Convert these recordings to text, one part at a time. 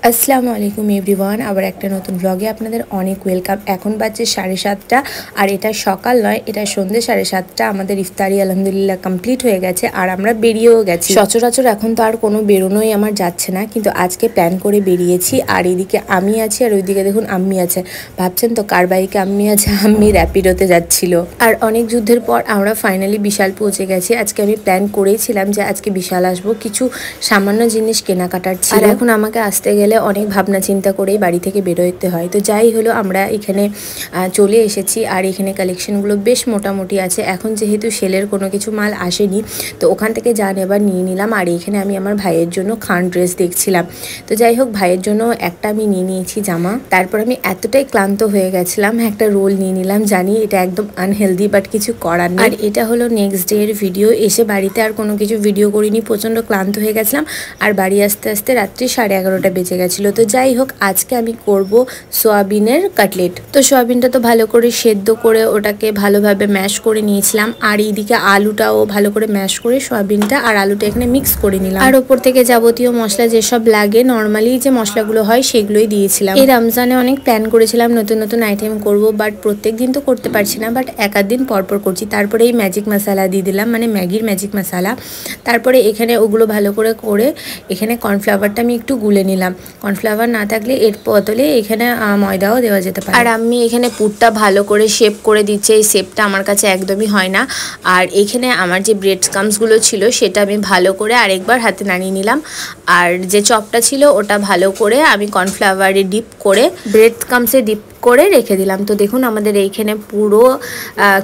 আসসালামু আলাইকুম এভরিওয়ান, আবার একটা নতুন ব্লগে আপনাদের অনেক ওয়েলকাম। এখন বাজছে 7:30 আর এটা সকাল নয়, এটা সন্ধ্যে 7:30। আমাদের ইফতারি আলহামদুলিল্লাহ কমপ্লিট হয়ে গেছে আর আমরা বেরিয়েও গেছি। সচরাচর এখন তো আর কোনো বেরোনোই আমার যাচ্ছে না, কিন্তু আজকে প্ল্যান করে বেরিয়েছি। আর এদিকে আমি আছি আর ওইদিকে দেখুন আম্মি আছে। ভাবছেন তো কার বাইকে আম্মি আছে? আম্মি র্যাপিডোতে যাচ্ছিল। আর অনেক যুদ্ধের পর আমরা ফাইনালি বিশাল পৌঁছে গেছি। আজকে আমি প্ল্যান করেছিলাম যে আজকে বিশাল আসবো, কিছু সামান্য জিনিস কেনাকাটার ছিল। আর এখন আমাকে আসতে গেলে অনেক ভাবনা চিন্তা করেই বাড়ি থেকে বেরোতে হয়। তো যাই হলো, আমরা এখানে চলে এসেছি আর এখানে কালেকশনগুলো বেশ মোটামুটি আছে। এখন যেহেতু সেলের কোনো কিছু মাল আসেনি, তো ওখান থেকে যা নেবার নিয়ে নিলাম। আর এখানে আমি আমার ভাইয়ের জন্য খান ড্রেস দেখছিলাম। তো যাই হোক, ভাইয়ের জন্য একটা আমি নিয়ে নিয়েছি জামা। তারপর আমি এতটাই ক্লান্ত হয়ে গেছিলাম, একটা রোল নিয়ে নিলাম। জানি এটা একদম আনহেলদি, বাট কিছু করার নেই। আর এটা হলো নেক্সট ডে এর ভিডিও। এসে বাড়িতে আর কোনো কিছু ভিডিও করিনি, প্রচণ্ড ক্লান্ত হয়ে গেছিলাম। আর বাড়ি আসতে আসতে রাত্রি 11:30 বেজে গেছিলো। তো যাই হোক, আজকে আমি করব সোয়াবিনের কাটলেট। তো সোয়াবিনটা তো ভালো করে সেদ্ধ করে ওটাকে ভালোভাবে ম্যাশ করে নিয়েছিলাম। আর এইদিকে আলুটাও ভালো করে ম্যাশ করে সোয়াবিনটা আর আলুটা এখানে মিক্স করে নিলাম। আর ওপর থেকে যাবতীয় মশলা যেসব লাগে, নর্মালি যে মশলাগুলো হয় সেগুলোই দিয়েছিলাম। এই রমজানে অনেক প্ল্যান করেছিলাম নতুন নতুন আইটেম করব, বাট প্রত্যেক দিন তো করতে পারছি না, বাট এক আধ দিন পরপর করছি। তারপরে এই ম্যাজিক মশলা দিয়ে দিলাম, মানে ম্যাগির ম্যাজিক মশলা। তারপরে এখানে ওগুলো ভালো করে এখানে কর্নফ্লাওয়ারটা আমি একটু গুলে নিলাম। কর্নফ্লাওয়ার না থাকলে এর বদলে এখানে ময়দাও দেওয়া যেতে পারে। আর আমি এখানে পুরটা ভালো করে শেপ করে দিচ্ছি। এই শেপটা আমার কাছে একদমই হয় না। আর এখানে আমার যে ব্রেড ক্রাম্বসগুলো ছিল সেটা আমি ভালো করে আরেকবার হাতে নাড়িয়ে নিলাম। আর যে চপটা ছিল ওটা ভালো করে আমি কর্নফ্লাওয়ারে ডিপ করে ব্রেড ক্রাম্বসে ডিপ করে রেখে দিলাম। তো দেখুন আমাদের এইখানে পুরো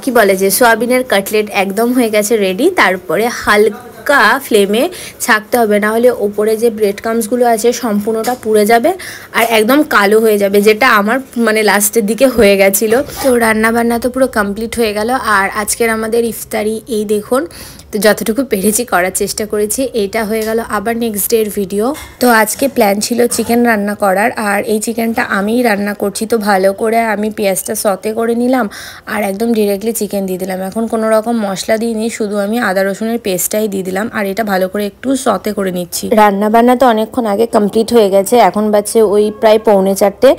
কি বলে যে সোয়াবিনের কাটলেট একদম হয়ে গেছে রেডি। তারপরে হালকা ফ্লেমে ছাকতে হবে, না হলে ওপরে যে ব্রেড ক্রাম্বসগুলো আছে সম্পূর্ণটা পুড়ে যাবে আর একদম কালো হয়ে যাবে, যেটা আমার মানে লাস্টের দিকে হয়ে গেছিলো। তো রান্না বান্না তো পুরো কমপ্লিট হয়ে গেল। আর আজকের আমাদের ইফতারি এই দেখুন। তো যতটুকু পেরেছি করার চেষ্টা করেছি। এটা হয়ে গেল আবার নেক্সট ডে এর ভিডিও। তো আজকে প্ল্যান ছিল চিকেন রান্না করার, আর এই চিকেনটা আমিই রান্না করছি। তো ভালো করে আমি পেঁয়াজটা সতে করে নিলাম আর একদম ডিরেক্টলি চিকেন দিয়ে দিলাম। এখন কোনো রকম মশলা দিইনি, শুধু আমি আদা রসুনের পেস্টটাই দিয়ে দিলাম। আর এটা ভালো করে একটু সতে করে নিচ্ছি। রান্না বান্না তো অনেকক্ষণ আগে কমপ্লিট হয়ে গেছে, এখন বাজছে ওই প্রায় 3:45।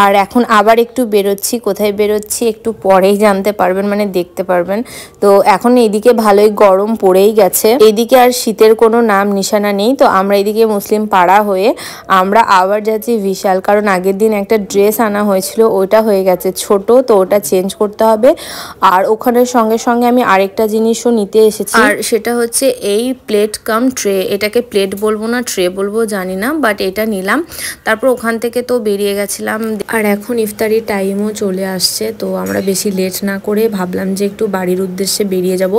আর এখন আবার একটু বেরোচ্ছি। কোথায় বেরোচ্ছি একটু পরেই জানতে পারবেন, মানে দেখতে পারবেন। তো এখন এইদিকে ভালোই গরম পড়েই গেছে, এইদিকে আর শীতের কোনো নাম নিশানা নেই। তো আমরা এইদিকে মুসলিম পাড়া হয়ে আমরা আবার যাচ্ছি বিশাল, কারণ আগের দিন একটা ড্রেস আনা হয়েছিল, ওটা হয়ে গেছে ছোট, তো ওটা চেঞ্জ করতে হবে। আর ওখানের সঙ্গে সঙ্গে আমি আরেকটা জিনিসও নিতে এসেছি, আর সেটা হচ্ছে এই প্লেট কাম ট্রে। এটাকে প্লেট বলবো না ট্রে বলবো জানি না, বাট এটা নিলাম। তারপর ওখান থেকে তো বেরিয়ে গেছিলাম। আর এখন ইফতারির টাইমও চলে আসছে, তো আমরা বেশি লেট না করে ভাবলাম যে একটু বাড়ির উদ্দেশ্যে বেরিয়ে যাব।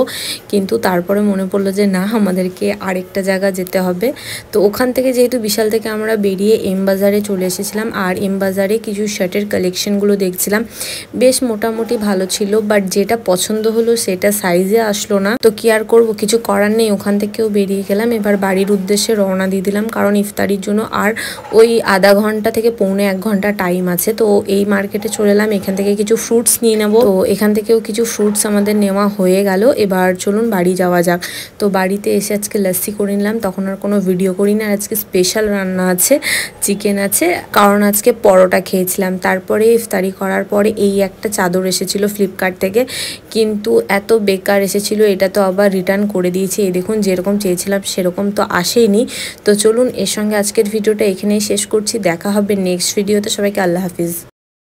কিন্তু তারপরে মনে পড়লো যে না, আমাদেরকে আরেকটা জায়গা যেতে হবে। তো ওখান থেকে যেহেতু বিশাল থেকে আমরা বেরিয়ে এম বাজারে চলে এসেছিলাম, আর এম বাজারে কিছু শার্টের কালেকশনগুলো দেখছিলাম, বেশ মোটামুটি ভালো ছিল। বাট যেটা পছন্দ হলো সেটা সাইজে আসলো না, তো কি আর করবো, কিছু করার নেই। ওখান থেকেও বেরিয়ে গেলাম, এবার বাড়ির উদ্দেশ্যে রওনা দিয়ে দিলাম, কারণ ইফতারির জন্য আর ওই আধা ঘন্টা থেকে 1.25 ঘন্টা টাইম আছে। তো এই মার্কেটে চলে এলাম, এখান থেকে কিছু ফ্রুটস নিয়ে নেবো। তো এখান থেকেও কিছু ফ্রুটস আমাদের নেওয়া হয়ে গেল। এবার চলুন বাড়ি যাওয়া যাক। তো বাড়িতে এসে আজকে লস্যি করে নিলাম, তখন আর কোনো ভিডিও করি না। আর আজকে স্পেশাল রান্না আছে, চিকেন আছে, কারণ আজকে পরোটা খেয়েছিলাম। তারপরে ইফতারি করার পরে এই একটা চাদর এসেছিল ফ্লিপকার্ট থেকে, কিন্তু এত বেকার এসেছিল, এটা তো আবার রিটার্ন করে দিয়েছি। এই দেখুন, যেরকম চেয়েছিলাম সেরকম তো আসেনি। তো চলুন এর সঙ্গে আজকের ভিডিওটা এখানেই শেষ করছি। দেখা হবে নেক্সট ভিডিওতে। সবাইকে আল্লাহ হাফিজ।